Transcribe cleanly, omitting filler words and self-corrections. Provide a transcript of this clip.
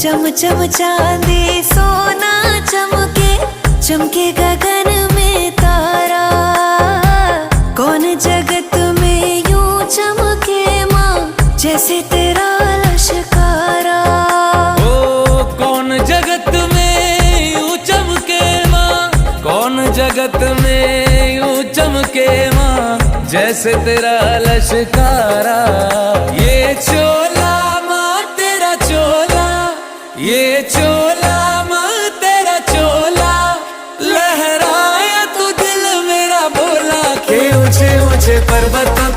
चम चम चांदी सोना चमके, चमके गगन में तारा। कौन जगत में यूं चमके माँ, जैसे तेरा लश्कारा। ओ कौन जगत में यूं चमके माँ, कौन जगत में यूं चमके माँ, जैसे तेरा लश्कारा। ये चोला माँ तेरा चोला, ये चोला माँ तेरा चोला, लहराया तू दिल मेरा बोला। के ऊंचे ऊंचे पर्वतों